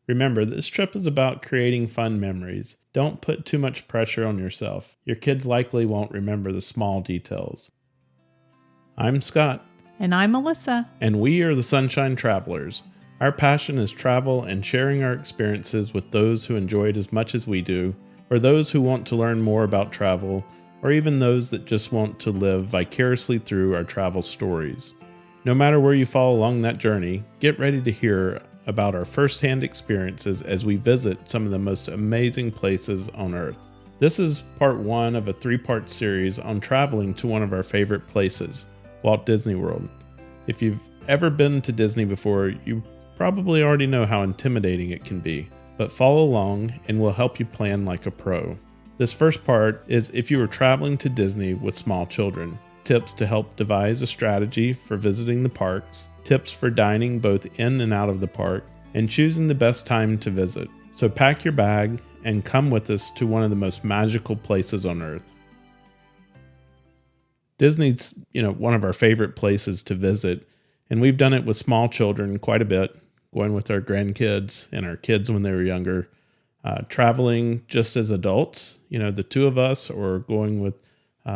Remember, this trip is about creating fun memories. Don't put too much pressure on yourself. Your kids likely won't remember the small details. I'm Scott. And I'm Melissa. And we are the Sunshine Travelers. Our passion is travel and sharing our experiences with those who enjoy it as much as we do, or those who want to learn more about travel, or even those that just want to live vicariously through our travel stories. No matter where you fall along that journey, get ready to hear about our firsthand experiences as we visit some of the most amazing places on Earth. This is part one of a 3-part series on traveling to one of our favorite places, Walt Disney World. If you've ever been to Disney before, you probably already know how intimidating it can be, but follow along and we'll help you plan like a pro. This first part is if you were traveling to Disney with small children, tips to help devise a strategy for visiting the parks, tips for dining both in and out of the park, and choosing the best time to visit. So pack your bag and come with us to one of the most magical places on Earth. Disney's, one of our favorite places to visit, and we've done it with small children quite a bit, going with our grandkids and our kids when they were younger, traveling just as adults, the two of us, or going with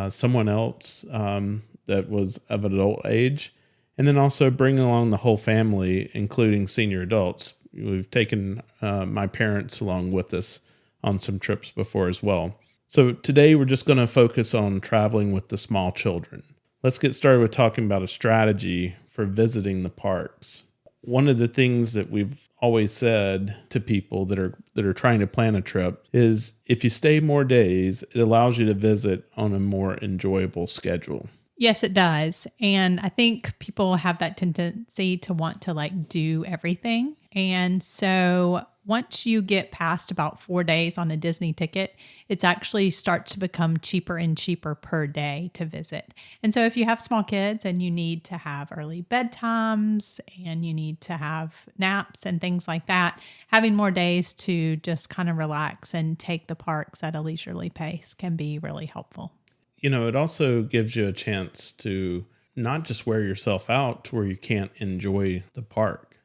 someone else that was of adult age. And then also bringing along the whole family, including senior adults. We've taken my parents along with us on some trips before as well. So today we're just going to focus on traveling with the small children. Let's get started with talking about a strategy for visiting the parks. One of the things that we've always said to people that are trying to plan a trip is if you stay more days, it allows you to visit on a more enjoyable schedule. Yes, it does. And I think people have that tendency to want to do everything. And so once you get past about 4 days on a Disney ticket, it's actually starts to become cheaper and cheaper per day to visit. And so if you have small kids and you need to have early bedtimes and you need to have naps and things like that, having more days to just kind of relax and take the parks at a leisurely pace can be really helpful. It also gives you a chance to not just wear yourself out to where you can't enjoy the park.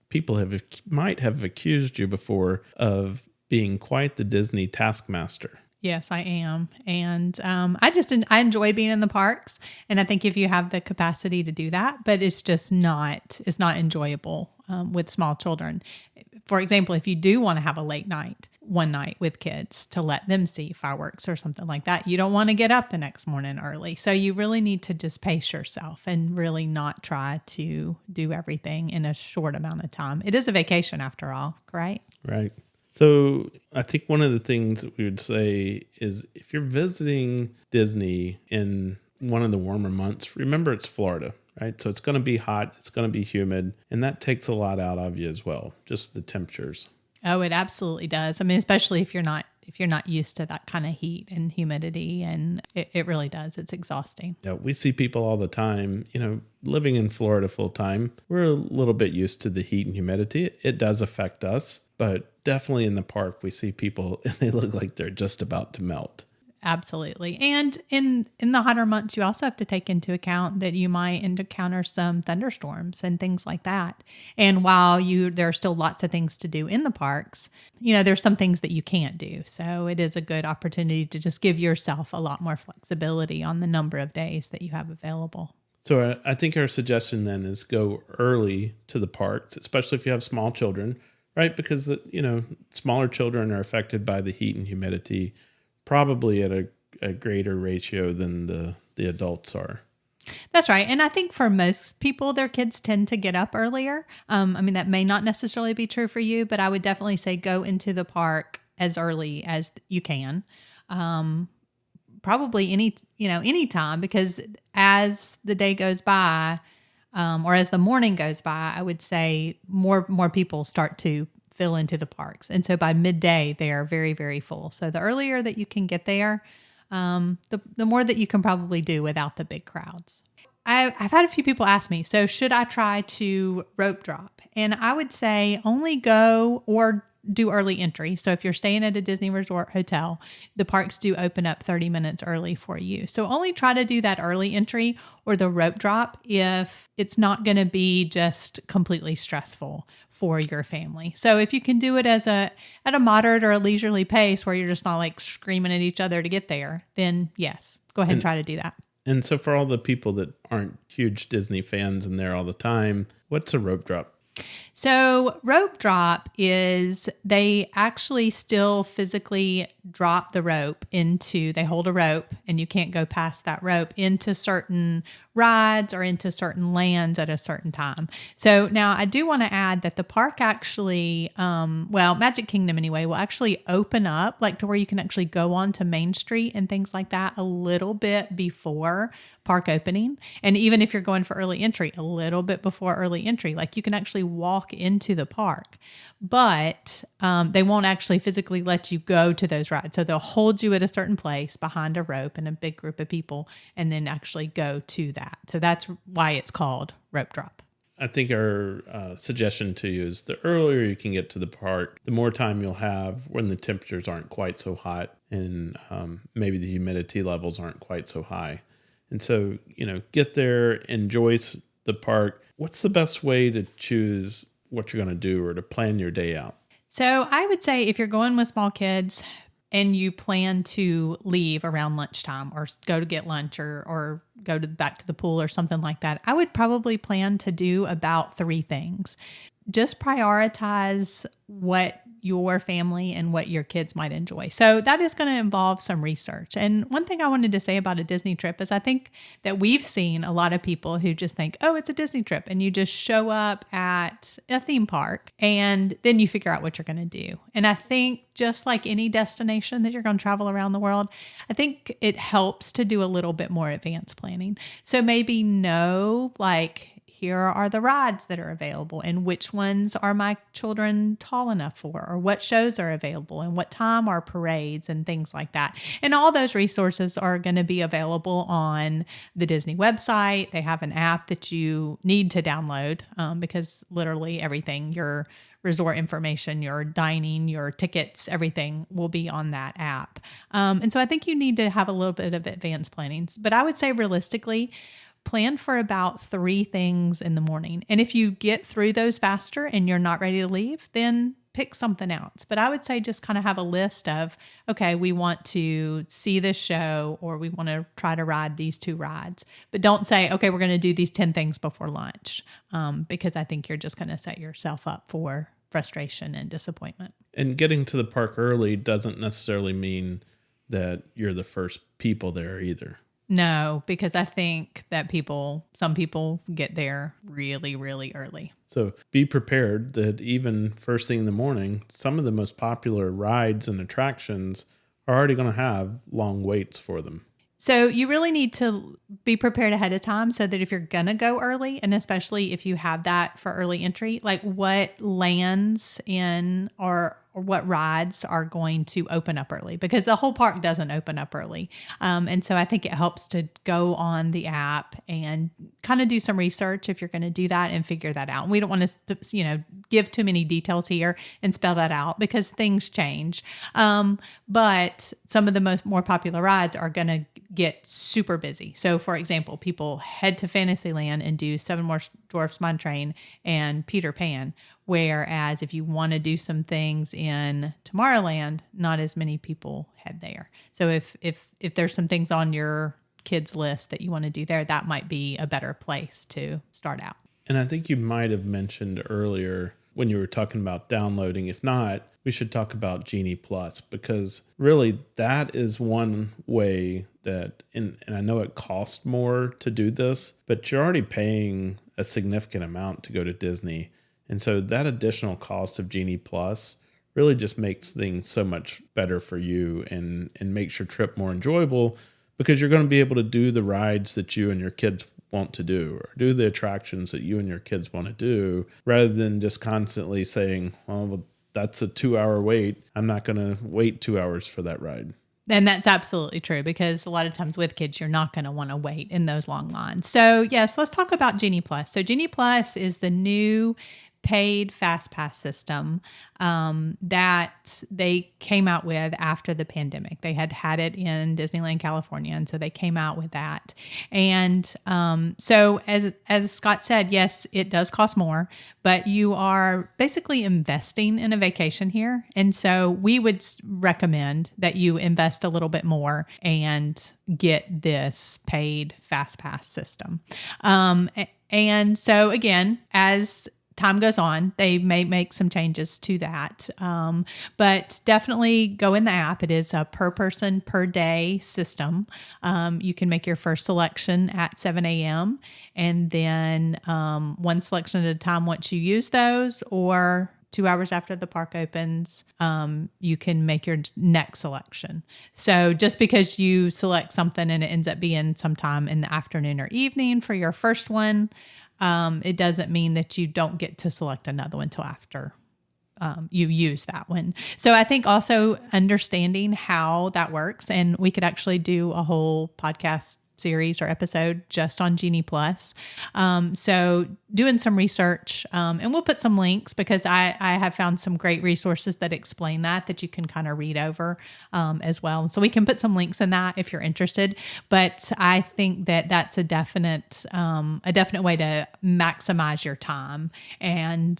People might have accused you before of being quite the Disney taskmaster. Yes, I am. And I enjoy being in the parks. And I think if you have the capacity to do that, but it's not enjoyable with small children. For example, if you do want to have a late night, one night with kids to let them see fireworks or something like that, you don't want to get up the next morning early. So you really need to just pace yourself and really not try to do everything in a short amount of time. It is a vacation after all, right? Right. So I think one of the things that we would say is if you're visiting Disney in one of the warmer months, remember it's Florida, right? So it's going to be hot, it's going to be humid, and that takes a lot out of you as well, just the temperatures. Oh, it absolutely does. I mean, especially if you're not used to that kind of heat and humidity, and it really does. It's exhausting. Yeah, we see people all the time, living in Florida full time. We're a little bit used to the heat and humidity. It does affect us, but definitely in the park, we see people and they look like they're just about to melt. Absolutely. And in the hotter months, you also have to take into account that you might encounter some thunderstorms and things like that. And while there are still lots of things to do in the parks, there's some things that you can't do. So it is a good opportunity to just give yourself a lot more flexibility on the number of days that you have available. So I think our suggestion then is go early to the parks, especially if you have small children, right? Because, smaller children are affected by the heat and humidity probably at a greater ratio than the adults are. That's right. And I think for most people, their kids tend to get up earlier. That may not necessarily be true for you, but I would definitely say go into the park as early as you can. Probably any time, because as the day goes by, or as the morning goes by, I would say more people start to fill into the parks. And so by midday, they are very, very full. So the earlier that you can get there, the more that you can probably do without the big crowds. I've had a few people ask me, so should I try to rope drop? And I would say only go or do early entry. So if you're staying at a Disney Resort hotel, the parks do open up 30 minutes early for you. So only try to do that early entry or the rope drop if it's not going to be just completely stressful for your family. So if you can do it at a moderate or a leisurely pace where you're just not like screaming at each other to get there, then yes, go ahead and try to do that. And so for all the people that aren't huge Disney fans and there all the time, what's a rope drop? So rope drop is they actually still physically drop the rope they hold a rope and you can't go past that rope into certain rides or into certain lands at a certain time. So now I do want to add that the park actually, Magic Kingdom anyway, will actually open up like to where you can actually go onto Main Street and things like that a little bit before park opening. And even if you're going for early entry, a little bit before early entry, like you can actually walk into the park, but they won't actually physically let you go to those rides. So they'll hold you at a certain place behind a rope and a big group of people and then actually go to that. So that's why it's called rope drop. I think our suggestion to you is the earlier you can get to the park, the more time you'll have when the temperatures aren't quite so hot and maybe the humidity levels aren't quite so high. And so, get there, enjoy the park. What's the best way to choose what you're going to do or to plan your day out? So I would say if you're going with small kids and you plan to leave around lunchtime or go to get lunch or go back to the pool or something like that, I would probably plan to do about 3 things. Just prioritize what your family and what your kids might enjoy. So that is going to involve some research. And one thing I wanted to say about a Disney trip is I think that we've seen a lot of people who just think, oh, it's a Disney trip. And you just show up at a theme park and then you figure out what you're going to do. And I think just like any destination that you're going to travel around the world, I think it helps to do a little bit more advanced planning. So maybe know like, here are the rides that are available and which ones are my children tall enough for, or what shows are available and what time are parades and things like that. And all those resources are going to be available on the Disney website. They have an app that you need to download because literally everything, your resort information, your dining, your tickets, everything will be on that app. And so I think you need to have a little bit of advanced planning. But I would say realistically, plan for about 3 things in the morning. And if you get through those faster and you're not ready to leave, then pick something else. But I would say just kind of have a list of, okay, we want to see this show or we want to try to ride these 2 rides. But don't say, okay, we're going to do these 10 things before lunch because I think you're just going to set yourself up for frustration and disappointment. And getting to the park early doesn't necessarily mean that you're the first people there either. No, because I think that some people get there really, really early. So be prepared that even first thing in the morning, some of the most popular rides and attractions are already going to have long waits for them. So you really need to be prepared ahead of time so that if you're going to go early, and especially if you have that for early entry, like what lands in or what rides are going to open up early, because the whole park doesn't open up early. And so I think it helps to go on the app and kind of do some research if you're going to do that and figure that out. And we don't want to, give too many details here and spell that out because things change. But some of the more popular rides are going to get super busy. So for example, people head to Fantasyland and do Seven Dwarfs Mine Train and Peter Pan. Whereas if you want to do some things in Tomorrowland, not as many people head there. So if there's some things on your kids' list that you want to do there, that might be a better place to start out. And I think you might have mentioned earlier when you were talking about downloading. If not, we should talk about Genie Plus, because really that is one way that, and I know it costs more to do this, but you're already paying a significant amount to go to Disney. And so that additional cost of Genie Plus really just makes things so much better for you and makes your trip more enjoyable, because you're going to be able to do the rides that you and your kids want to do, or do the attractions that you and your kids want to do, rather than just constantly saying, well, that's a 2-hour wait. I'm not going to wait 2 hours for that ride. And that's absolutely true, because a lot of times with kids, you're not going to want to wait in those long lines. So yes, let's talk about Genie Plus. So Genie Plus is the new paid fast pass system that they came out with after the pandemic. They had it in Disneyland, California, and so they came out with that. And so as Scott said, yes, it does cost more, but you are basically investing in a vacation here. And so we would recommend that you invest a little bit more and get this paid fast pass system. And so again, as time goes on, they may make some changes to that. But definitely go in the app. It is a per person per day system. You can make your first selection at 7 a.m. and then one selection at a time once you use those, or 2 hours after the park opens, you can make your next selection. So just because you select something and it ends up being sometime in the afternoon or evening for your first one, it doesn't mean that you don't get to select another one until after you use that one. So I think also understanding how that works, and we could actually do a whole podcast series or episode just on Genie Plus. So doing some research, and we'll put some links because I have found some great resources that explain that you can kind of read over as well. So we can put some links in that if you're interested. But I think that that's a definite way to maximize your time and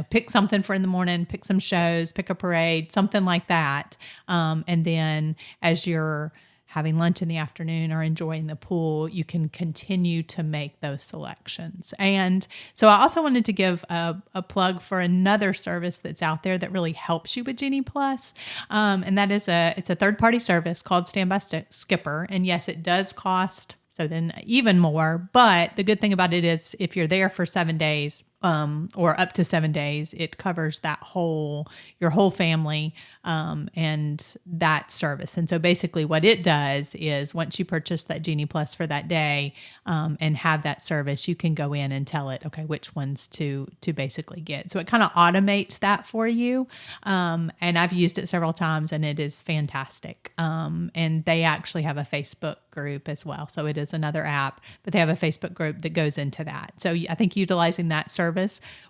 pick something for in the morning, pick some shows, pick a parade, something like that. And then as you're having lunch in the afternoon or enjoying the pool, you can continue to make those selections. And so I also wanted to give a plug for another service that's out there that really helps you with Genie Plus. And that is it's a third-party service called Standby Skipper. And yes, it does cost so then even more. But the good thing about it is if you're there for 7 days, or up to 7 days, it covers your whole family, and that service. And so basically what it does is once you purchase that Genie Plus for that day, and have that service, you can go in and tell it, okay, which ones to basically get. So it kind of automates that for you. And I've used it several times and it is fantastic. And they actually have a Facebook group as well. So it is another app, but they have a Facebook group that goes into that. So I think utilizing that service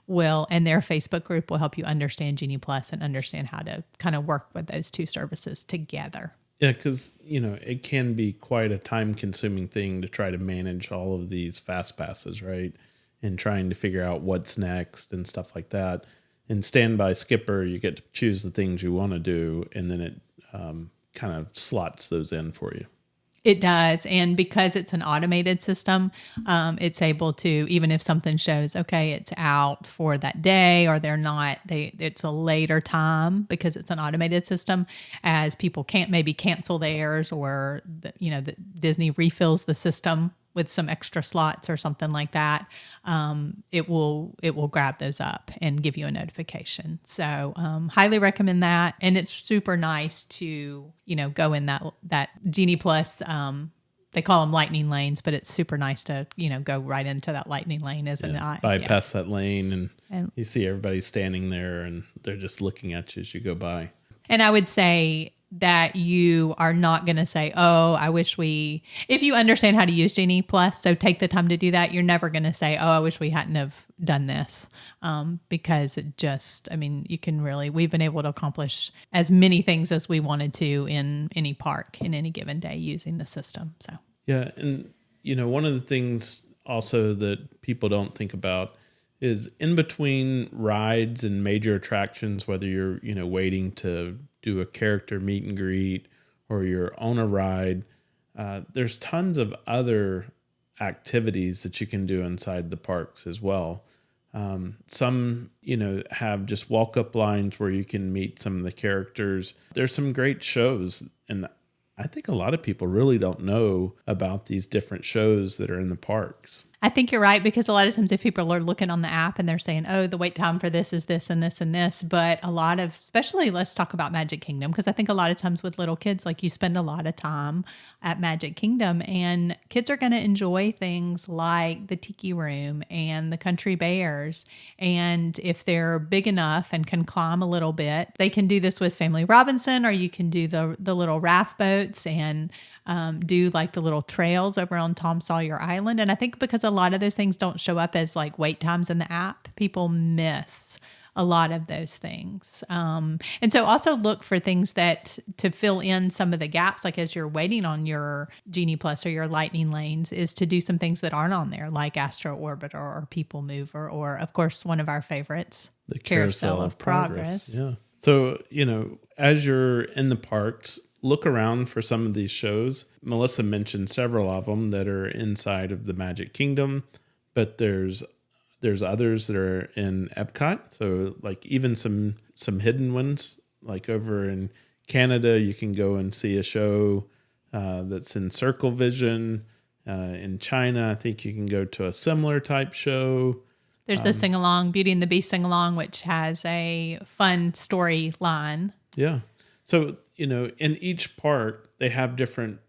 and their Facebook group will help you understand Genie Plus and understand how to kind of work with those two services together. Yeah, because, it can be quite a time-consuming thing to try to manage all of these fast passes, right? And trying to figure out what's next and stuff like that. In Standby Skipper, you get to choose the things you want to do, and then it kind of slots those in for you. It does. And because it's an automated system, it's able to, even if something shows, okay, it's out for that day or it's a later time because it's an automated system, as people can't maybe cancel theirs or, the Disney refills the system with some extra slots or something like that, it will grab those up and give you a notification. So highly recommend that. And it's super nice to, go in that Genie Plus, they call them lightning lanes, but it's super nice to, go right into that lightning lane, isn't it? Bypass that lane and you see everybody standing there and they're just looking at you as you go by. And I would say that you are not going to say, oh, I wish if you understand how to use Genie Plus, so take the time to do that, you're never going to say, oh, I wish we hadn't have done this. Because we've been able to accomplish as many things as we wanted to in any park in any given day using the system. So, yeah. And, one of the things also that people don't think about is in between rides and major attractions, whether you're, waiting to do a character meet and greet or you're on a ride, there's tons of other activities that you can do inside the parks as well. Some, have just walk-up lines where you can meet some of the characters. There's some great shows, and I think a lot of people really don't know about these different shows that are in the parks. I think you're right, because a lot of times if people are looking on the app and they're saying, oh, the wait time for this is this and this and this, but especially let's talk about Magic Kingdom, because I think a lot of times with little kids, like you spend a lot of time at Magic Kingdom and kids are going to enjoy things like the Tiki Room and the Country Bears. And if they're big enough and can climb a little bit, they can do this with Family Robinson, or you can do the little raft boats and do like the little trails over on Tom Sawyer Island. And I think because a lot of those things don't show up as like wait times in the app, people miss a lot of those things. And so also look for things that to fill in some of the gaps, like as you're waiting on your Genie Plus or your Lightning Lanes, is to do some things that aren't on there, like Astro Orbiter or People Mover, or of course, one of our favorites, the Carousel of Progress. Progress. Yeah. So, as you're in the parks, look around for some of these shows. Melissa mentioned several of them that are inside of the Magic Kingdom, but there's others that are in Epcot. So like even some hidden ones, like over in Canada, you can go and see a show that's in Circle Vision. In China, I think you can go to a similar type show. There's the sing-along, Beauty and the Beast sing-along, which has a fun storyline. Yeah. So, in each park, they have different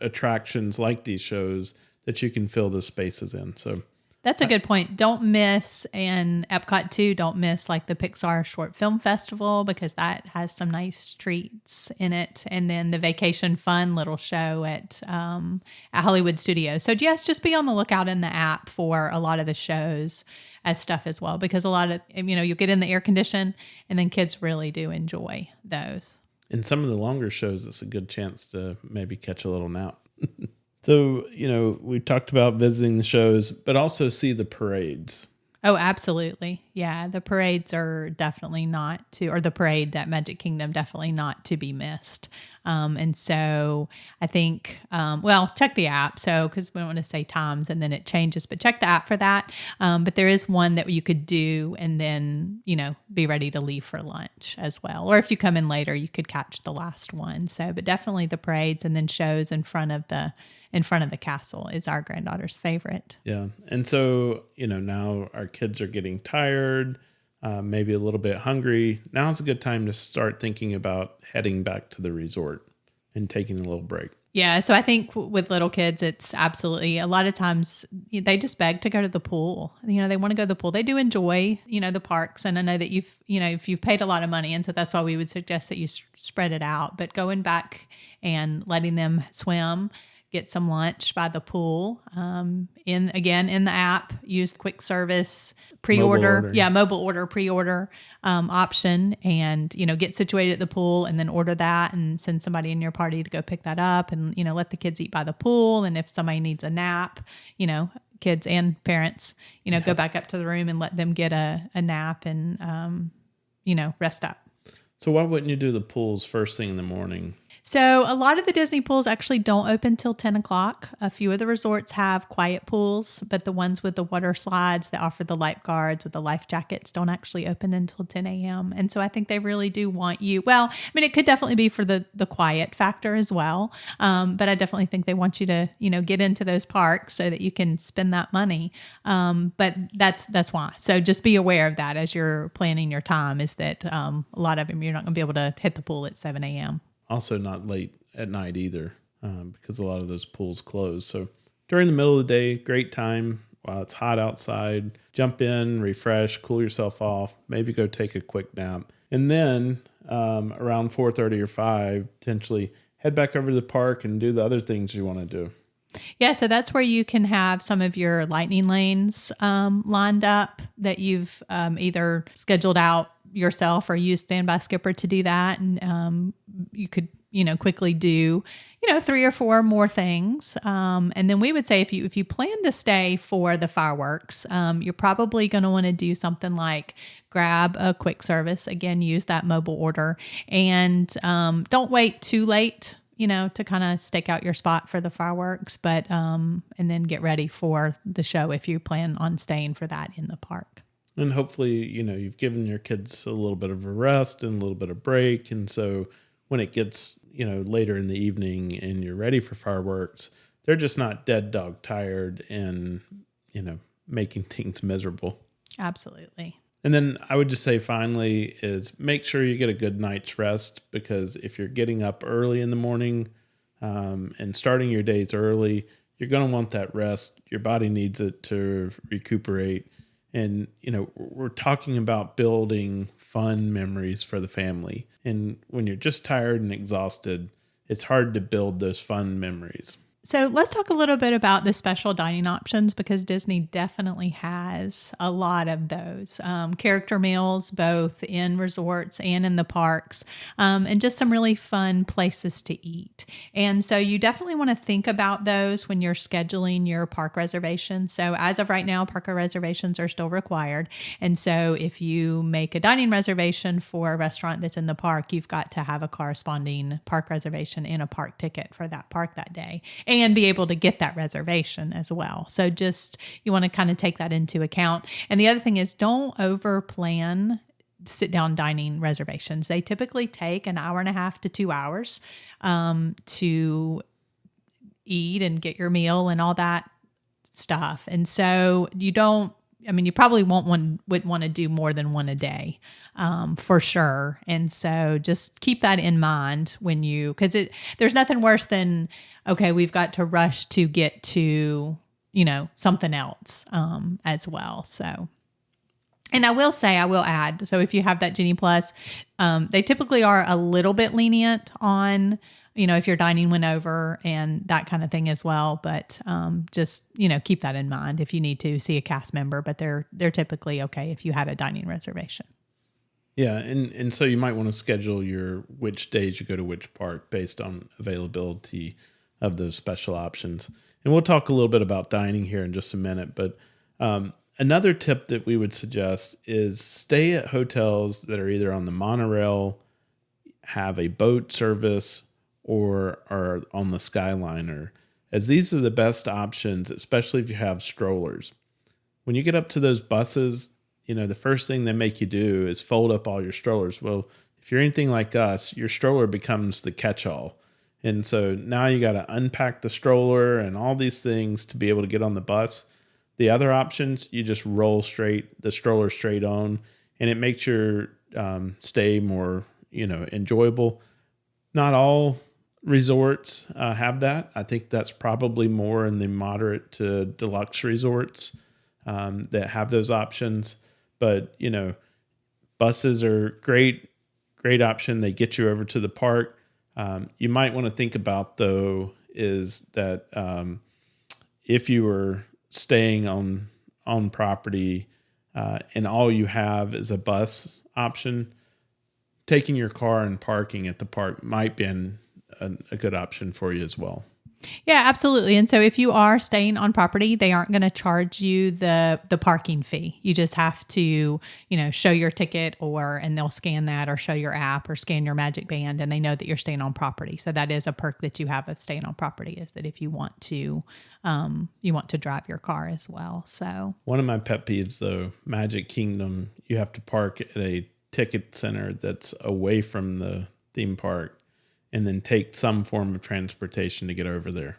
attractions like these shows that you can fill the spaces in. So that's a good point. Don't miss, and Epcot too, don't miss like the Pixar Short Film Festival, because that has some nice treats in it. And then the Vacation Fun little show at Hollywood Studios. So yes, just be on the lookout in the app for a lot of the shows as stuff as well, because a lot of, you get in the air condition and then kids really do enjoy those. In some of the longer shows, it's a good chance to maybe catch a little nap. So, we talked about visiting the shows, but also see the parades. Oh, absolutely. Yeah, the parades are definitely or the parade at Magic Kingdom, definitely not to be missed. And so I think, check the app. So, because we don't want to say times and then it changes, but check the app for that. But there is one that you could do and then, be ready to leave for lunch as well. Or if you come in later, you could catch the last one. So, but definitely the parades and then shows in front of the castle is our granddaughter's favorite. Yeah. And so, now our kids are getting tired, maybe a little bit hungry. Now's a good time to start thinking about heading back to the resort and taking a little break. Yeah. So I think with little kids, it's absolutely, a lot of times they just beg to go to the pool. They want to go to the pool. They do enjoy, the parks. And I know that if you've paid a lot of money. And so that's why we would suggest that you spread it out, but going back and letting them swim, get some lunch by the pool. In the app, use quick service pre-order. Mobile order pre-order option, and get situated at the pool and then order that and send somebody in your party to go pick that up, and let the kids eat by the pool. And if somebody needs a nap, kids and parents, go back up to the room and let them get a nap and rest up. So why wouldn't you do the pools first thing in the morning? So a lot of the Disney pools actually don't open till 10 o'clock. A few of the resorts have quiet pools, but the ones with the water slides that offer the lifeguards with the life jackets don't actually open until 10 a.m. And so I think they really do want you. Well, it could definitely be for the quiet factor as well. But I definitely think they want you to, get into those parks so that you can spend that money. But that's why. So just be aware of that as you're planning your time, is that a lot of them, you're not going to be able to hit the pool at 7 a.m. Also not late at night either, because a lot of those pools close. So during the middle of the day, great time while it's hot outside. Jump in, refresh, cool yourself off, maybe go take a quick nap. And then around 4:30 or 5, potentially head back over to the park and do the other things you want to do. Yeah, so that's where you can have some of your lightning lanes lined up that you've either scheduled out yourself or use Standby Skipper to do that. And you could, quickly do, 3 or 4 more things. And then we would say if you plan to stay for the fireworks, you're probably going to want to do something like grab a quick service. Again, use that mobile order, and don't wait too late, to kind of stake out your spot for the fireworks, but and then get ready for the show if you plan on staying for that in the park. And hopefully, you've given your kids a little bit of a rest and a little bit of break. And so when it gets, later in the evening and you're ready for fireworks, they're just not dead dog tired and, making things miserable. Absolutely. And then I would just say finally is make sure you get a good night's rest, because if you're getting up early in the morning and starting your days early, you're going to want that rest. Your body needs it to recuperate. And, we're talking about building fun memories for the family. And when you're just tired and exhausted, it's hard to build those fun memories. So let's talk a little bit about the special dining options because Disney definitely has a lot of those. Character meals, both in resorts and in the parks, and just some really fun places to eat. And so you definitely want to think about those when you're scheduling your park reservation. So as of right now, park reservations are still required. And so if you make a dining reservation for a restaurant that's in the park, you've got to have a corresponding park reservation and a park ticket for that park that day, and be able to get that reservation as well. So just, you want to kind of take that into account. And the other thing is, don't over plan sit down dining reservations. They typically take an hour and a half to 2 hours to eat and get your meal and all that stuff. And so you probably would want to do more than one a day, for sure. And so just keep that in mind because there's nothing worse than, okay, we've got to rush to get to, something else, as well. So, and I will add, so if you have that Genie Plus, they typically are a little bit lenient on, if your dining went over and that kind of thing as well. But just, keep that in mind if you need to see a cast member, but they're typically okay if you had a dining reservation. Yeah, and so you might want to schedule which days you go to which park based on availability of those special options. And we'll talk a little bit about dining here in just a minute, but another tip that we would suggest is stay at hotels that are either on the monorail, have a boat service, or are on the Skyliner, as these are the best options, especially if you have strollers. When you get up to those buses, the first thing they make you do is fold up all your strollers. Well, if you're anything like us, your stroller becomes the catch-all. And so now you got to unpack the stroller and all these things to be able to get on the bus. The other options, you just roll the stroller straight on, and it makes your stay more, enjoyable. Not all resorts have that. I think that's probably more in the moderate to deluxe resorts that have those options. But, buses are great option. They get you over to the park. You might want to think about, though, is that if you were staying on property and all you have is a bus option, taking your car and parking at the park might be a good option for you as well. Yeah, absolutely. And so if you are staying on property, they aren't going to charge you the parking fee. You just have to, show your ticket and they'll scan that, or show your app or scan your Magic Band, and they know that you're staying on property. So that is a perk that you have of staying on property, is that if you want to drive your car as well. So one of my pet peeves, though, Magic Kingdom, you have to park at a ticket center that's away from the theme park, and then take some form of transportation to get over there.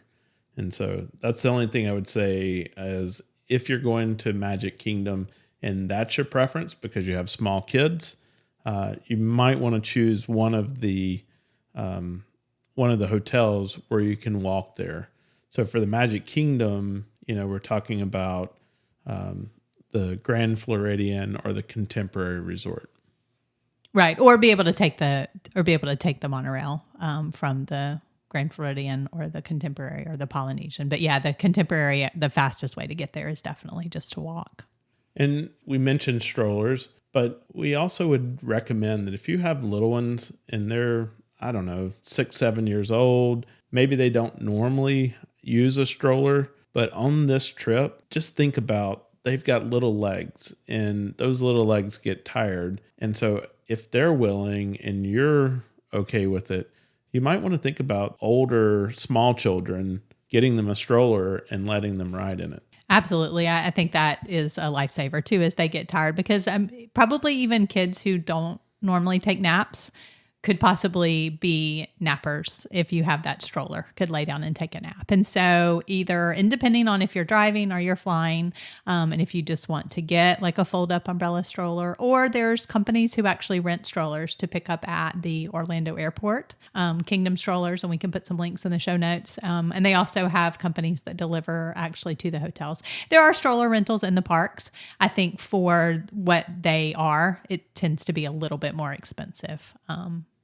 And so that's the only thing I would say is, if you're going to Magic Kingdom and that's your preference because you have small kids, you might want to choose one of the hotels where you can walk there. So for the Magic Kingdom, we're talking about the Grand Floridian or the Contemporary Resort. Right, or be able to take the monorail from the Grand Floridian or the Contemporary or the Polynesian. But yeah, the Contemporary, the fastest way to get there is definitely just to walk. And we mentioned strollers, but we also would recommend that if you have little ones and they're, 6, 7 years old, maybe they don't normally use a stroller, but on this trip, just think about, they've got little legs and those little legs get tired. And so if they're willing and you're okay with it, you might want to think about older, small children, getting them a stroller and letting them ride in it. Absolutely. I think that is a lifesaver too, as they get tired, because probably even kids who don't normally take naps could possibly be nappers. If you have that stroller, could lay down and take a nap. And so and depending on if you're driving or you're flying, and if you just want to get like a fold up umbrella stroller, or there's companies who actually rent strollers to pick up at the Orlando airport, Kingdom strollers, and we can put some links in the show notes. And they also have companies that deliver actually to the hotels. There are stroller rentals in the parks. I think for what they are, it tends to be a little bit more expensive.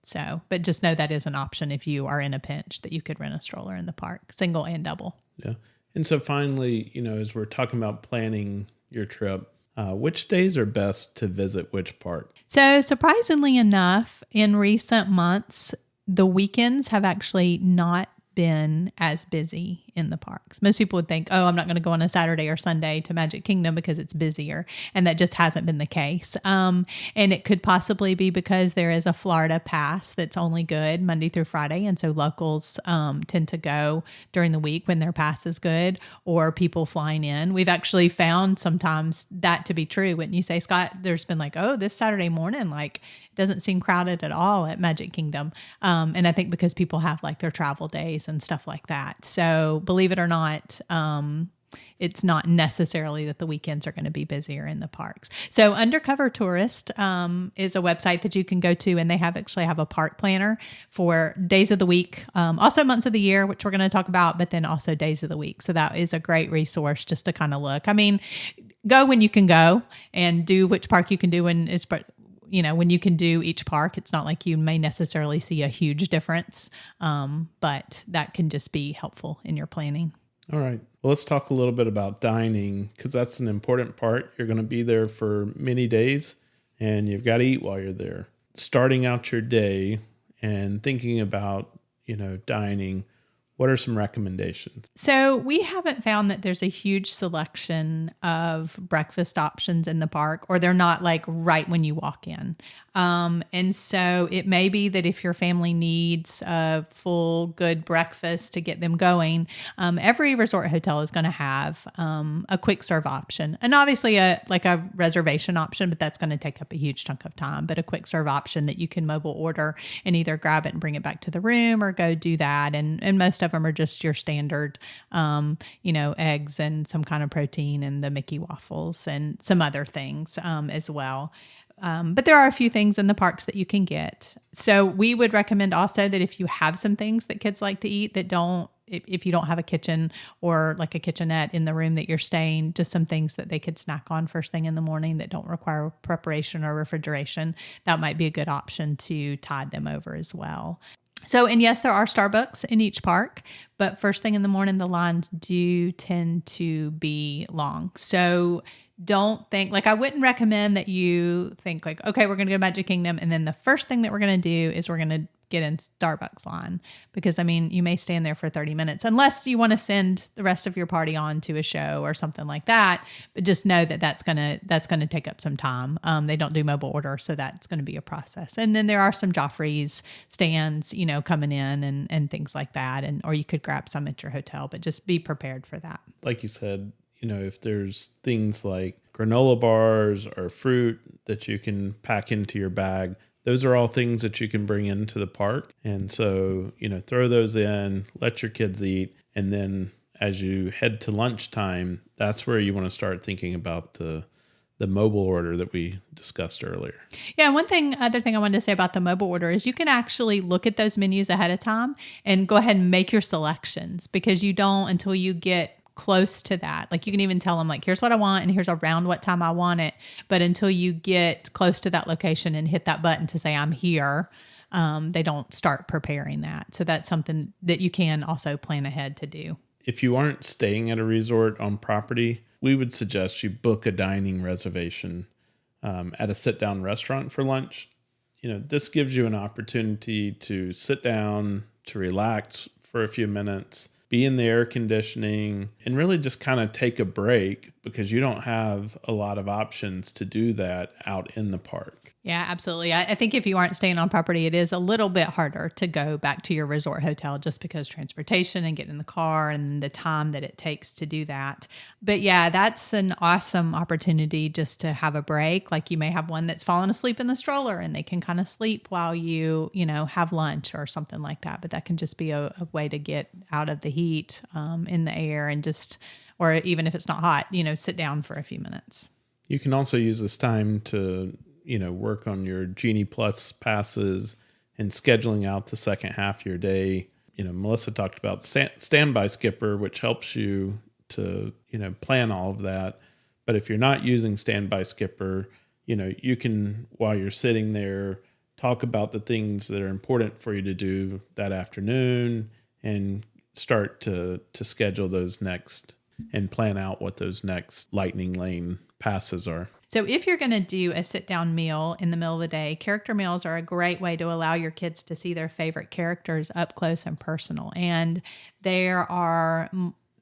So, but just know that is an option if you are in a pinch, that you could rent a stroller in the park, single and double. Yeah. And so finally, as we're talking about planning your trip, which days are best to visit which park? So surprisingly enough, in recent months, the weekends have actually not been as busy in the parks. Most people would think, oh, I'm not going to go on a Saturday or Sunday to Magic Kingdom because it's busier. And that just hasn't been the case. And it could possibly be because there is a Florida pass that's only good Monday through Friday. And so locals tend to go during the week when their pass is good, or people flying in. We've actually found sometimes that to be true. Wouldn't you say, Scott? There's been like, oh, this Saturday morning, like, it doesn't seem crowded at all at Magic Kingdom. And I think because people have like their travel days and stuff like that. So believe it or not, it's not necessarily that the weekends are going to be busier in the parks. So Undercover Tourist is a website that you can go to, and they actually have a park planner for days of the week, also months of the year, which we're going to talk about, but then also days of the week. So that is a great resource just to kind of look. I mean, go when you can go and do which park you can do when you can do each park. It's not like you may necessarily see a huge difference, but that can just be helpful in your planning. All right. Well, let's talk a little bit about dining, because that's an important part. You're going to be there for many days, and you've got to eat while you're there. Starting out your day and thinking about, dining, what are some recommendations? So we haven't found that there's a huge selection of breakfast options in the park, or they're not like right when you walk in. And so it may be that if your family needs a full good breakfast to get them going, every resort hotel is going to have a quick serve option, and obviously a reservation option, but that's going to take up a huge chunk of time. But a quick serve option that you can mobile order and either grab it and bring it back to the room or go do that. And most of them are just your standard, eggs and some kind of protein and the Mickey waffles and some other things as well. But there are a few things in the parks that you can get. So we would recommend also that if you have some things that kids like to eat if you don't have a kitchen or like a kitchenette in the room that you're staying, just some things that they could snack on first thing in the morning that don't require preparation or refrigeration, that might be a good option to tide them over as well. So, and yes, there are Starbucks in each park, but first thing in the morning, the lines do tend to be long. So don't think, I wouldn't recommend that you think like, okay, we're going to go to Magic Kingdom, and then the first thing that we're going to do is we're going to get in Starbucks line, because you may stand there for 30 minutes unless you want to send the rest of your party on to a show or something like that. But just know that that's going to take up some time. They don't do mobile order, so that's going to be a process. And then there are some Joffrey's stands, coming in and things like that. Or you could grab some at your hotel, but just be prepared for that. Like you said, if there's things like granola bars or fruit that you can pack into your bag, those are all things that you can bring into the park. And so, throw those in, let your kids eat. And then as you head to lunchtime, that's where you want to start thinking about the mobile order that we discussed earlier. Yeah. Other thing I wanted to say about the mobile order is you can actually look at those menus ahead of time and go ahead and make your selections, because you don't until you get close to that. Like you can even tell them like, here's what I want and here's around what time I want it. But until you get close to that location and hit that button to say I'm here, they don't start preparing that. So that's something that you can also plan ahead to do. If you aren't staying at a resort on property, we would suggest you book a dining reservation at a sit-down restaurant for lunch. This gives you an opportunity to sit down, to relax for a few minutes, be in the air conditioning, and really just kind of take a break, because you don't have a lot of options to do that out in the park. Yeah, absolutely. I think if you aren't staying on property, it is a little bit harder to go back to your resort hotel, just because transportation and getting in the car and the time that it takes to do that. But yeah, that's an awesome opportunity just to have a break. Like you may have one that's fallen asleep in the stroller and they can kind of sleep while you have lunch or something like that. But that can just be a way to get out of the heat in the air and or even if it's not hot, sit down for a few minutes. You can also use this time to work on your Genie Plus passes and scheduling out the second half of your day. Melissa talked about Standby Skipper, which helps you to, plan all of that. But if you're not using Standby Skipper, you can, while you're sitting there, talk about the things that are important for you to do that afternoon and start to schedule those next and plan out what those next lightning lane passes are. So if you're going to do a sit-down meal in the middle of the day, character meals are a great way to allow your kids to see their favorite characters up close and personal. And there are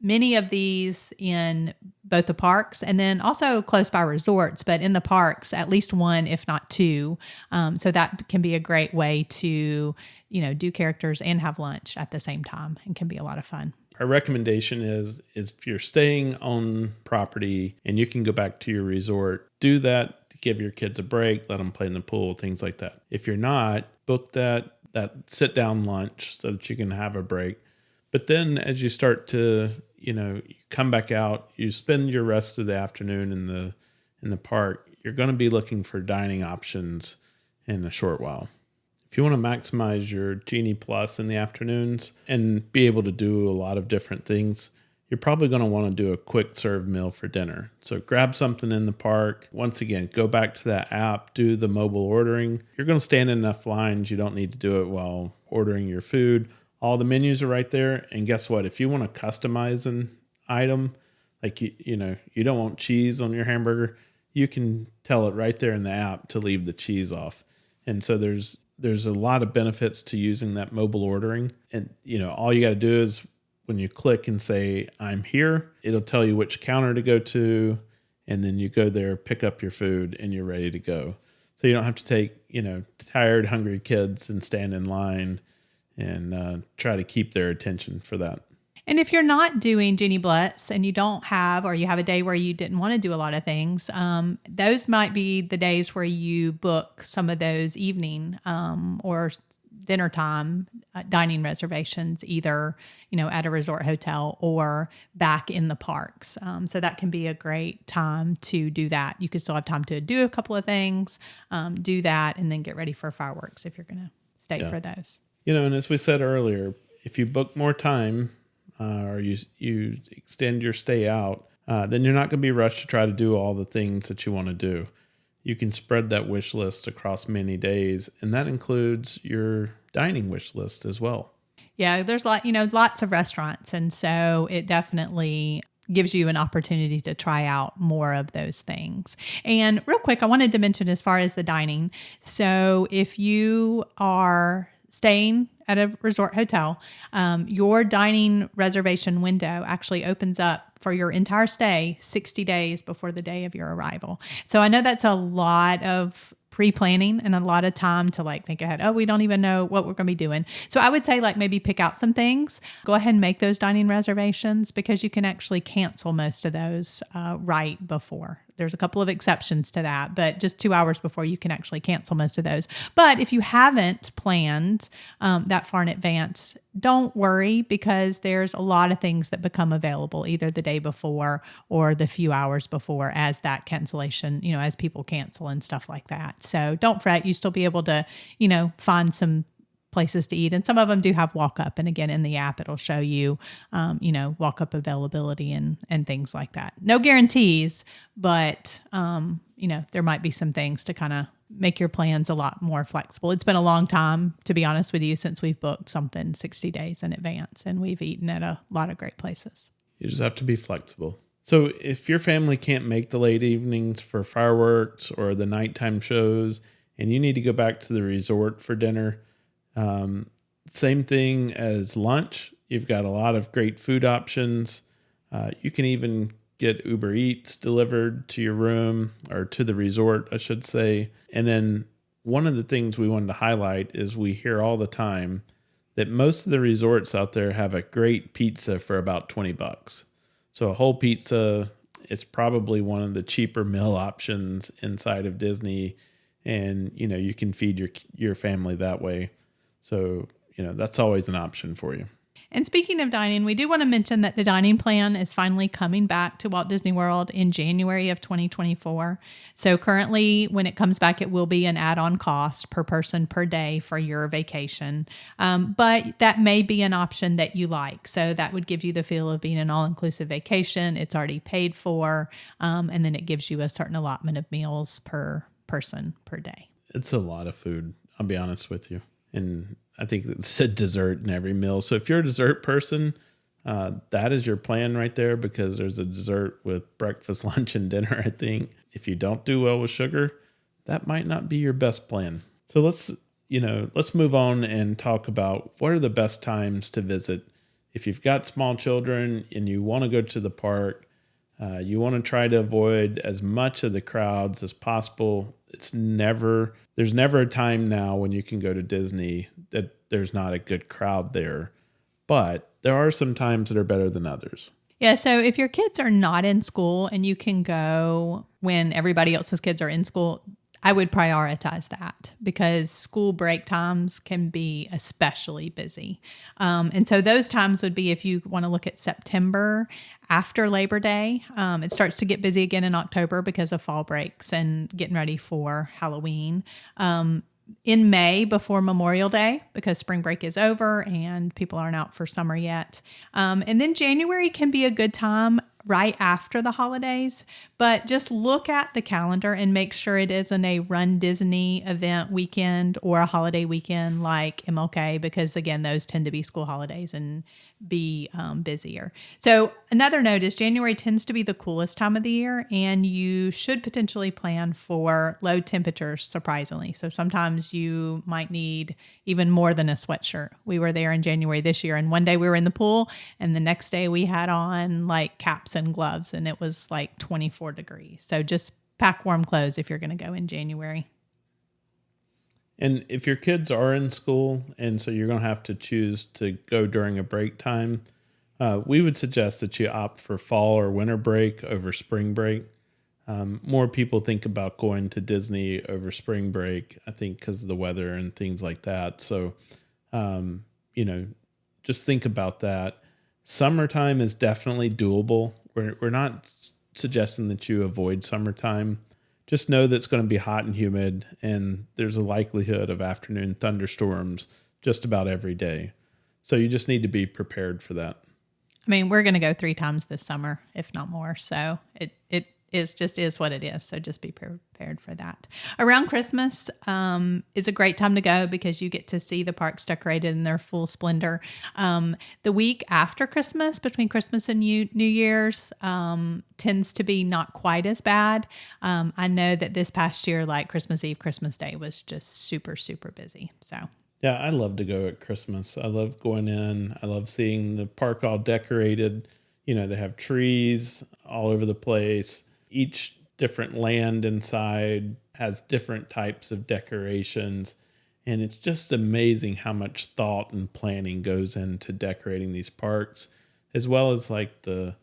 many of these in both the parks and then also close by resorts, but in the parks, at least one, if not two. So that can be a great way to, do characters and have lunch at the same time, and can be a lot of fun. Our recommendation is if you're staying on property and you can go back to your resort, do that to give your kids a break, let them play in the pool, things like that. If you're not, book that sit down lunch so that you can have a break. But then as you start to, you come back out, you spend your rest of the afternoon in the park, you're going to be looking for dining options in a short while. If you want to maximize your Genie Plus in the afternoons and be able to do a lot of different things, you're probably going to want to do a quick serve meal for dinner. So grab something in the park. Once again, go back to that app, do the mobile ordering. You're going to stand in enough lines. You don't need to do it while ordering your food. All the menus are right there. And guess what? If you want to customize an item, like you don't want cheese on your hamburger, you can tell it right there in the app to leave the cheese off. And so there's a lot of benefits to using that mobile ordering. And, all you got to do is when you click and say, I'm here, it'll tell you which counter to go to. And then you go there, pick up your food, and you're ready to go. So you don't have to take, tired, hungry kids and stand in line and try to keep their attention for that. And if you're not doing Genie Blitz and you don't have, or you have a day where you didn't want to do a lot of things, those might be the days where you book some of those evening or dinner time dining reservations, either, at a resort hotel or back in the parks. So that can be a great time to do that. You could still have time to do a couple of things, do that, and then get ready for fireworks if you're going to stay for those. And as we said earlier, if you book more time, or you extend your stay out, then you're not going to be rushed to try to do all the things that you want to do. You can spread that wish list across many days, and that includes your dining wish list as well. Yeah, there's lots of restaurants, and so it definitely gives you an opportunity to try out more of those things. And real quick, I wanted to mention as far as the dining. So if you are staying at a resort hotel, your dining reservation window actually opens up for your entire stay 60 days before the day of your arrival. So I know that's a lot of pre-planning and a lot of time to think ahead. Oh, we don't even know what we're going to be doing. So I would say maybe pick out some things, go ahead and make those dining reservations, because you can actually cancel most of those right before. There's a couple of exceptions to that, but just 2 hours before you can actually cancel most of those. But if you haven't planned that far in advance, don't worry, because there's a lot of things that become available either the day before or the few hours before as that cancellation, as people cancel and stuff like that. So don't fret. You still be able to, find some places to eat. And some of them do have walk up. And again, in the app, it'll show you, walk up availability and things like that. No guarantees, but, there might be some things to kind of make your plans a lot more flexible. It's been a long time, to be honest with you, since we've booked something 60 days in advance, and we've eaten at a lot of great places. You just have to be flexible. So if your family can't make the late evenings for fireworks or the nighttime shows, and you need to go back to the resort for dinner, same thing as lunch. You've got a lot of great food options. You can even get Uber Eats delivered to your room, or to the resort, I should say. And then one of the things we wanted to highlight is we hear all the time that most of the resorts out there have a great pizza for about $20. So a whole pizza, it's probably one of the cheaper meal options inside of Disney. And, you can feed your family that way. So, that's always an option for you. And speaking of dining, we do want to mention that the dining plan is finally coming back to Walt Disney World in January of 2024. So currently, when it comes back, it will be an add-on cost per person per day for your vacation. But that may be an option that you like. So that would give you the feel of being an all-inclusive vacation. It's already paid for. And then it gives you a certain allotment of meals per person per day. It's a lot of food. I'll be honest with you. And I think it said dessert in every meal. So if you're a dessert person, that is your plan right there, because there's a dessert with breakfast, lunch, and dinner, I think. If you don't do well with sugar, that might not be your best plan. So let's move on and talk about what are the best times to visit. If you've got small children and you want to go to the park, you want to try to avoid as much of the crowds as possible. There's never a time now when you can go to Disney that there's not a good crowd there, but there are some times that are better than others. Yeah, so if your kids are not in school and you can go when everybody else's kids are in school, I would prioritize that, because school break times can be especially busy. And so those times would be, if you want to look at September after Labor Day. It starts to get busy again in October because of fall breaks and getting ready for Halloween. In May before Memorial Day, because spring break is over and people aren't out for summer yet. And then January can be a good time right after the holidays, but just look at the calendar and make sure it isn't a Run Disney event weekend or a holiday weekend like MLK, because again, those tend to be school holidays and be busier. So another note is January tends to be the coolest time of the year, and you should potentially plan for low temperatures, surprisingly. So sometimes you might need even more than a sweatshirt. We were there in January this year, and one day we were in the pool, and the next day we had on like caps and gloves, and it was like 24 degrees. So just pack warm clothes if you're going to go in January. And if your kids are in school, and so you're going to have to choose to go during a break time, we would suggest that you opt for fall or winter break over spring break. More people think about going to Disney over spring break, I think, because of the weather and things like that. So, just think about that. Summertime is definitely doable. We're not suggesting that you avoid summertime. Just know that it's going to be hot and humid, and there's a likelihood of afternoon thunderstorms just about every day. So you just need to be prepared for that. I mean, we're going to go 3 times this summer, if not more. So it is what it is. So just be prepared for that. Around Christmas is a great time to go, because you get to see the parks decorated in their full splendor. The week after Christmas, between Christmas and New Year's, tends to be not quite as bad. I know that this past year, like Christmas Eve, Christmas Day was just super, super busy. So. Yeah, I love to go at Christmas. I love going in. I love seeing the park all decorated. They have trees all over the place. Each different land inside has different types of decorations. And it's just amazing how much thought and planning goes into decorating these parks, as well as like the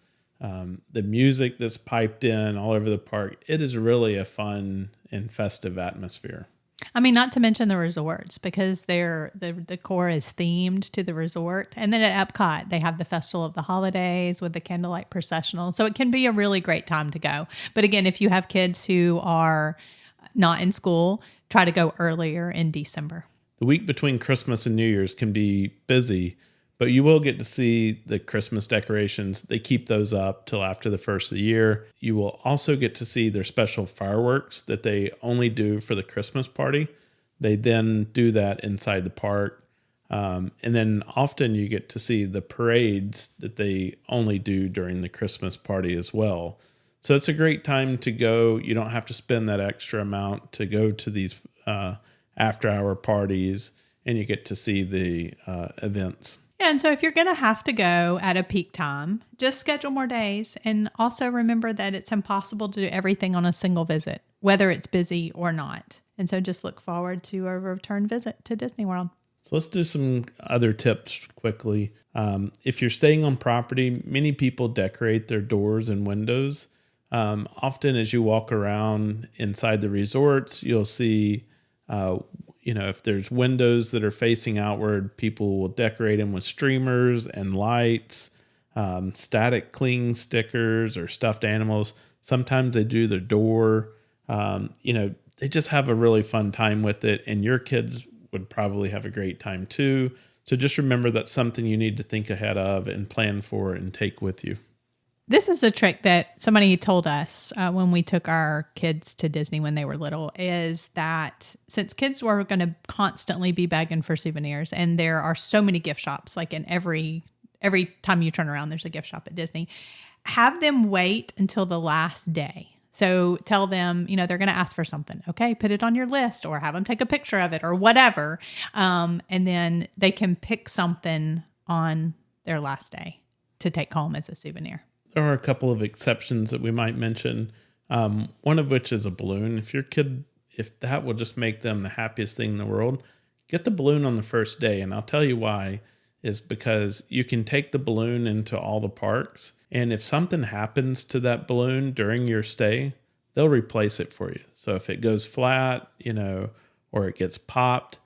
music that's piped in all over the park. It is really a fun and festive atmosphere. I mean, not to mention the resorts, because the decor is themed to the resort. And then at Epcot, they have the Festival of the Holidays with the candlelight processional. So it can be a really great time to go. But again, if you have kids who are not in school, try to go earlier in December. The week between Christmas and New Year's can be busy, but you will get to see the Christmas decorations. They keep those up till after the first of the year. You will also get to see their special fireworks that they only do for the Christmas party. They then do that inside the park. And then often you get to see the parades that they only do during the Christmas party as well. So it's a great time to go. You don't have to spend that extra amount to go to these after-hour parties, and you get to see the events. Yeah, and so if you're going to have to go at a peak time, just schedule more days. And also remember that it's impossible to do everything on a single visit, whether it's busy or not. And so just look forward to a return visit to Disney World. So let's do some other tips quickly. If you're staying on property, many people decorate their doors and windows. Often as you walk around inside the resorts, you'll see if there's windows that are facing outward, people will decorate them with streamers and lights, static cling stickers or stuffed animals. Sometimes they do the door. They just have a really fun time with it, and your kids would probably have a great time too. So just remember that's something you need to think ahead of and plan for and take with you. This is a trick that somebody told us when we took our kids to Disney when they were little, is that since kids were going to constantly be begging for souvenirs, and there are so many gift shops, like in every time you turn around, there's a gift shop at Disney, have them wait until the last day. So tell them, they're going to ask for something. Okay, put it on your list, or have them take a picture of it or whatever. And then they can pick something on their last day to take home as a souvenir. There are a couple of exceptions that we might mention. One of which is a balloon. If that will just make them the happiest thing in the world, get the balloon on the first day. And I'll tell you why, is because you can take the balloon into all the parks. And if something happens to that balloon during your stay, they'll replace it for you. So if it goes flat, or it gets popped,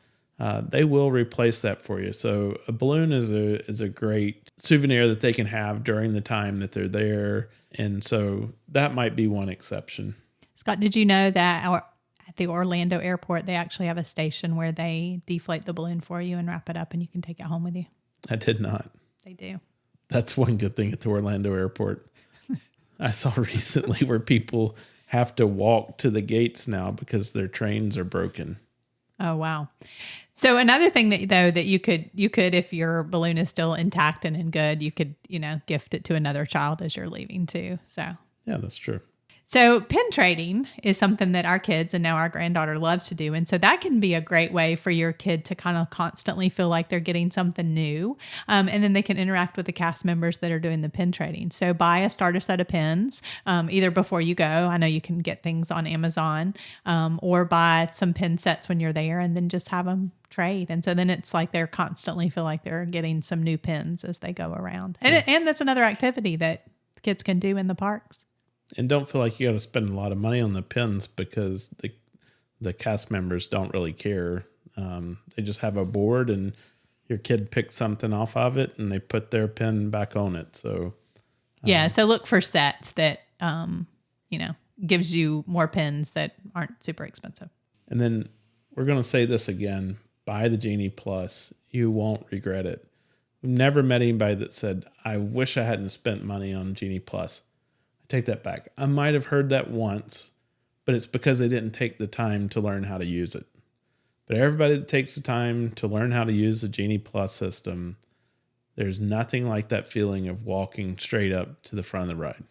they will replace that for you. So a balloon is a great souvenir that they can have during the time that they're there. And so that might be one exception. Scott, did you know that at the Orlando airport, they actually have a station where they deflate the balloon for you and wrap it up and you can take it home with you? I did not. They do. That's one good thing at the Orlando airport. I saw recently where people have to walk to the gates now because their trains are broken. Oh, wow. So another thing that you could, if your balloon is still intact and in good, you could, gift it to another child as you're leaving too. So yeah, that's true. So pin trading is something that our kids and now our granddaughter loves to do. And so that can be a great way for your kid to kind of constantly feel like they're getting something new. And then they can interact with the cast members that are doing the pin trading. So buy a starter set of pins, either before you go. I know you can get things on Amazon, or buy some pin sets when you're there and then just have them trade. And so then it's like they're constantly feel like they're getting some new pins as they go around. And that's another activity that kids can do in the parks. And don't feel like you got to spend a lot of money on the pins because the cast members don't really care. They just have a board and your kid picks something off of it and they put their pin back on it. So so look for sets that gives you more pins that aren't super expensive. And then we're going to say this again: buy the Genie Plus. You won't regret it. We've never met anybody that said, "I wish I hadn't spent money on Genie Plus." Take that back. I might have heard that once, but it's because they didn't take the time to learn how to use it. But everybody that takes the time to learn how to use the Genie Plus system, there's nothing like that feeling of walking straight up to the front of the ride.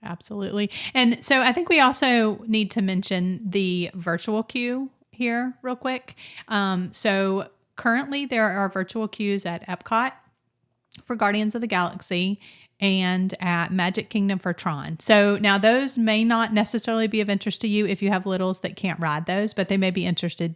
Absolutely. And so I think we also need to mention the virtual queue here real quick. So currently there are virtual queues at Epcot for Guardians of the Galaxy and at Magic Kingdom for Tron. So now those may not necessarily be of interest to you if you have littles that can't ride those, but they may be interested,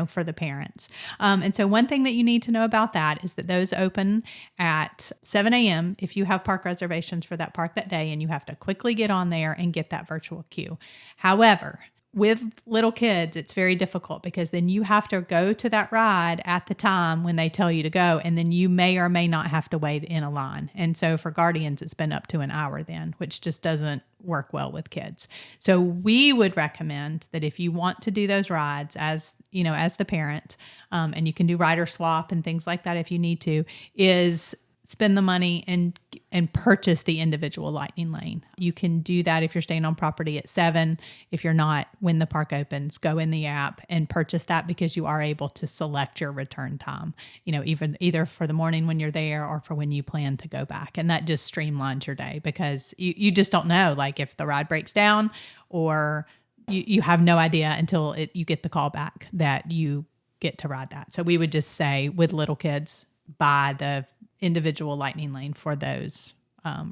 for the parents. And so one thing that you need to know about that is that those open at 7 a.m. if you have park reservations for that park that day, and you have to quickly get on there and get that virtual queue. However, with little kids, it's very difficult because then you have to go to that ride at the time when they tell you to go, and then you may or may not have to wait in a line. And so for Guardians, it's been up to an hour then, which just doesn't work well with kids. So we would recommend that if you want to do those rides as the parent, and you can do rider swap and things like that if you need to, is spend the money and purchase the individual lightning lane. You can do that if you're staying on property at 7. If you're not, when the park opens, go in the app and purchase that, because you are able to select your return time, even either for the morning when you're there or for when you plan to go back. And that just streamlines your day, because you just don't know, like if the ride breaks down, or you have no idea until you get the call back that you get to ride that. So we would just say, with little kids, buy the individual lightning lane for those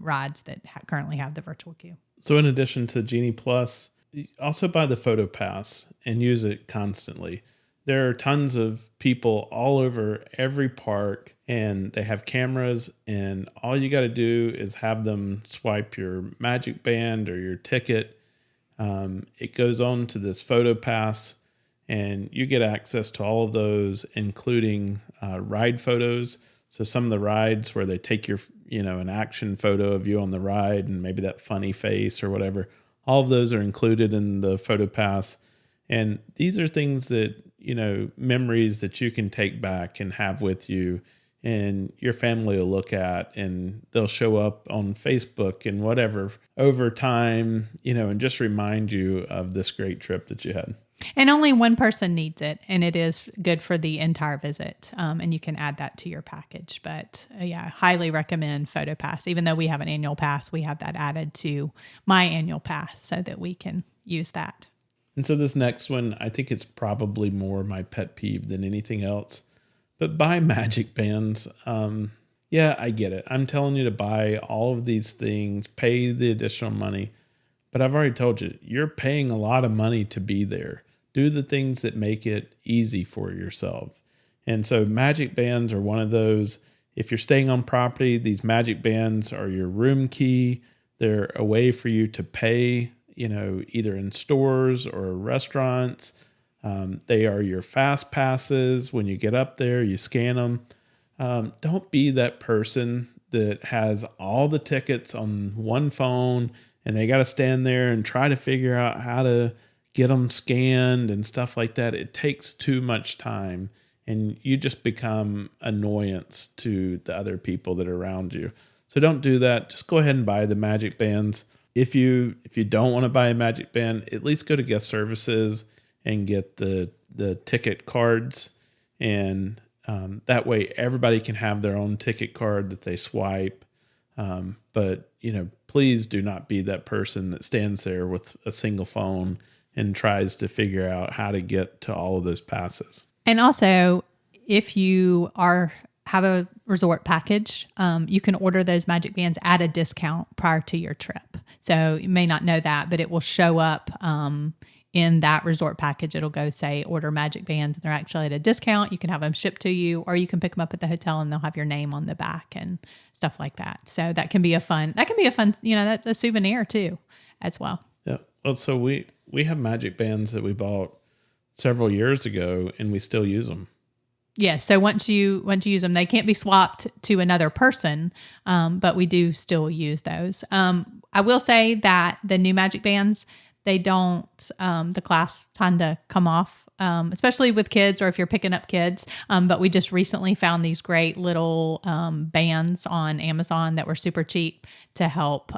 rides that currently have the virtual queue. So in addition to Genie Plus, also buy the Photo Pass and use it constantly. There are tons of people all over every park, and they have cameras, and all you got to do is have them swipe your Magic Band or your ticket. It goes on to this Photo Pass, and you get access to all of those, including ride photos. So some of the rides where they take your, an action photo of you on the ride and maybe that funny face or whatever, all of those are included in the Photo Pass. And these are things that, memories that you can take back and have with you and your family will look at, and they'll show up on Facebook and whatever over time, and just remind you of this great trip that you had. And only one person needs it, and it is good for the entire visit. And you can add that to your package. But yeah, highly recommend PhotoPass. Even though we have an annual pass, we have that added to my annual pass so that we can use that. And so this next one, I think it's probably more my pet peeve than anything else. But buy magic bands. Yeah, I get it. I'm telling you to buy all of these things, pay the additional money. But I've already told you, you're paying a lot of money to be there. Do the things that make it easy for yourself. And so magic bands are one of those. If you're staying on property, these magic bands are your room key. They're a way for you to pay, either in stores or restaurants. They are your fast passes. When you get up there, you scan them. Don't be that person that has all the tickets on one phone and they got to stand there and try to figure out how to get them scanned and stuff like that. It takes too much time and you just become annoyance to the other people that are around you. So don't do that. Just go ahead and buy the magic bands. If you don't want to buy a magic band, at least go to guest services and get the ticket cards. And that way everybody can have their own ticket card that they swipe. But please do not be that person that stands there with a single phone and tries to figure out how to get to all of those passes. And also, if you have a resort package, you can order those magic bands at a discount prior to your trip. So you may not know that, but it will show up in that resort package. It'll go say order magic bands, and they're actually at a discount. You can have them shipped to you, or you can pick them up at the hotel and they'll have your name on the back and stuff like that. So that can be a fun, that's a souvenir too, as well. Yeah. Well, so we have magic bands that we bought several years ago and we still use them. Yeah. So once you use them, they can't be swapped to another person, but we do still use those. I will say that the new magic bands, they don't, the clasp tend to come off, especially with kids or if you're picking up kids. But we just recently found these great little bands on Amazon that were super cheap to help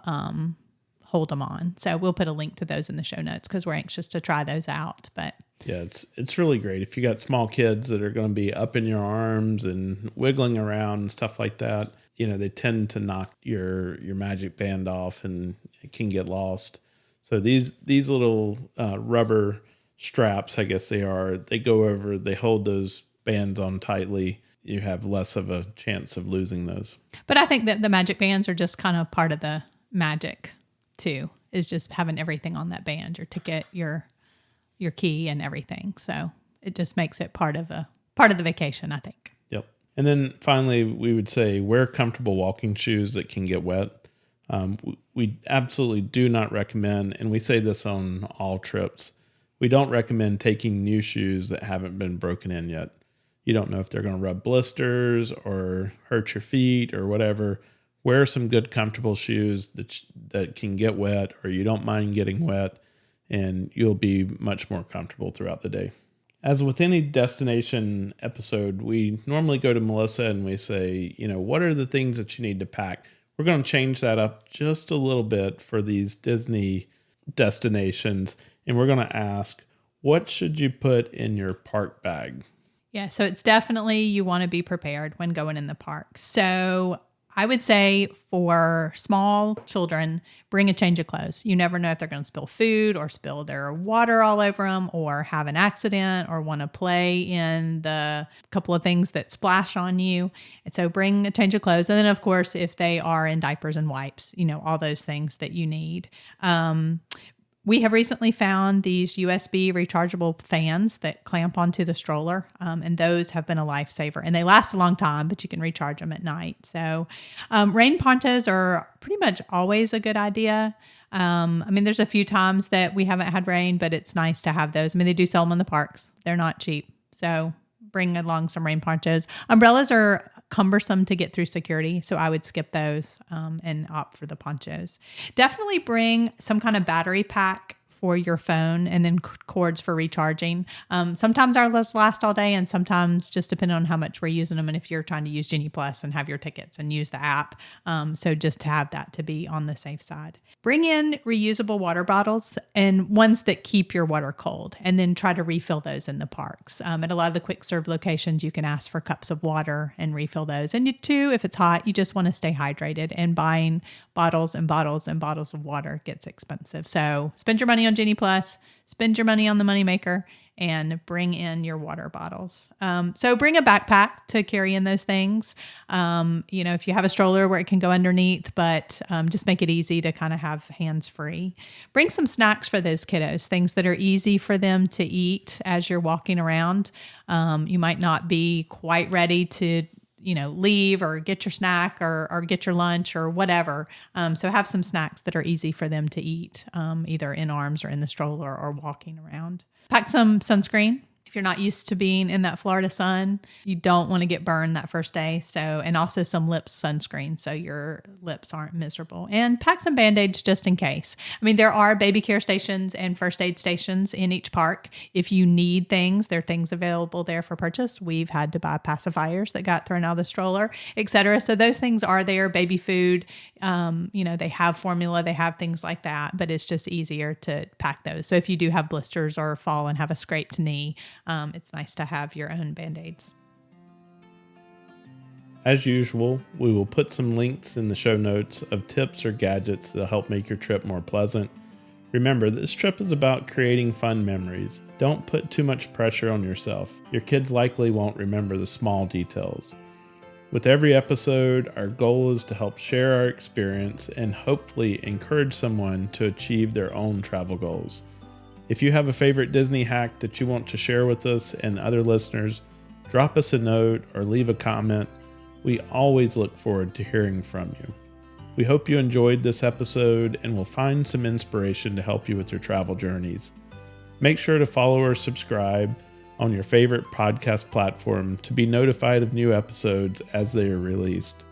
hold them on. So we'll put a link to those in the show notes because we're anxious to try those out. But yeah, it's really great. If you got small kids that are going to be up in your arms and wiggling around and stuff like that, they tend to knock your magic band off and it can get lost. So these little rubber straps, I guess they go over, they hold those bands on tightly. You have less of a chance of losing those. But I think that the magic bands are just kind of part of the magic too, is just having everything on that band, your ticket, your key and everything. So it just makes it part of the vacation, I think. Yep. And then finally, we would say wear comfortable walking shoes that can get wet. We absolutely do not recommend, and we say this on all trips, we don't recommend taking new shoes that haven't been broken in yet. You don't know if they're going to rub blisters or hurt your feet or whatever. Wear some good, comfortable shoes that can get wet, or you don't mind getting wet, and you'll be much more comfortable throughout the day. As with any destination episode, we normally go to Melissa and we say, what are the things that you need to pack? We're going to change that up just a little bit for these Disney destinations, and we're going to ask, what should you put in your park bag? Yeah, so it's definitely you want to be prepared when going in the park. So I would say for small children, bring a change of clothes. You never know if they're going to spill food or spill their water all over them or have an accident or want to play in the couple of things that splash on you. And so bring a change of clothes. And then, of course, if they are in diapers and wipes, all those things that you need. We have recently found these USB rechargeable fans that clamp onto the stroller, and those have been a lifesaver. And they last a long time, but you can recharge them at night. So rain ponchos are pretty much always a good idea. There's a few times that we haven't had rain, but it's nice to have those. They do sell them in the parks. They're not cheap. So bring along some rain ponchos. Umbrellas are cumbersome to get through security, so I would skip those and opt for the ponchos. Definitely bring some kind of battery pack for your phone, and then cords for recharging. Sometimes ours last all day, and sometimes just depending on how much we're using them and if you're trying to use Genie Plus and have your tickets and use the app. So just to have that to be on the safe side. Bring in reusable water bottles and ones that keep your water cold, and then try to refill those in the parks. At a lot of the quick serve locations, you can ask for cups of water and refill those. And if it's hot, you just want to stay hydrated, and buying bottles and bottles and bottles of water gets expensive. So spend your money on Genie Plus, spend your money on the Moneymaker, and bring in your water bottles. So bring a backpack to carry in those things. If you have a stroller where it can go underneath, but just make it easy to kind of have hands free. Bring some snacks for those kiddos, things that are easy for them to eat as you're walking around. You might not be quite ready to leave or get your snack or get your lunch or whatever. So have some snacks that are easy for them to eat, either in arms or in the stroller or walking around. Pack some sunscreen. If you're not used to being in that Florida sun, you don't want to get burned that first day. And also some lip sunscreen so your lips aren't miserable. And pack some bandaids just in case. I mean, there are baby care stations and first aid stations in each park. If you need things, there are things available there for purchase. We've had to buy pacifiers that got thrown out of the stroller, etc. So those things are there. Baby food, they have formula, they have things like that, but it's just easier to pack those. So if you do have blisters or fall and have a scraped knee, it's nice to have your own Band-Aids. As usual, we will put some links in the show notes of tips or gadgets that help make your trip more pleasant. Remember, this trip is about creating fun memories. Don't put too much pressure on yourself. Your kids likely won't remember the small details. With every episode, our goal is to help share our experience and hopefully encourage someone to achieve their own travel goals. If you have a favorite Disney hack that you want to share with us and other listeners, drop us a note or leave a comment. We always look forward to hearing from you. We hope you enjoyed this episode and will find some inspiration to help you with your travel journeys. Make sure to follow or subscribe on your favorite podcast platform to be notified of new episodes as they are released.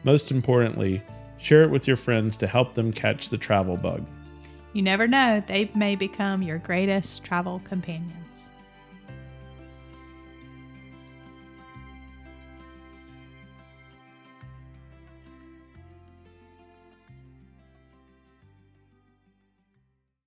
Most importantly, share it with your friends to help them catch the travel bug. You never know, they may become your greatest travel companion.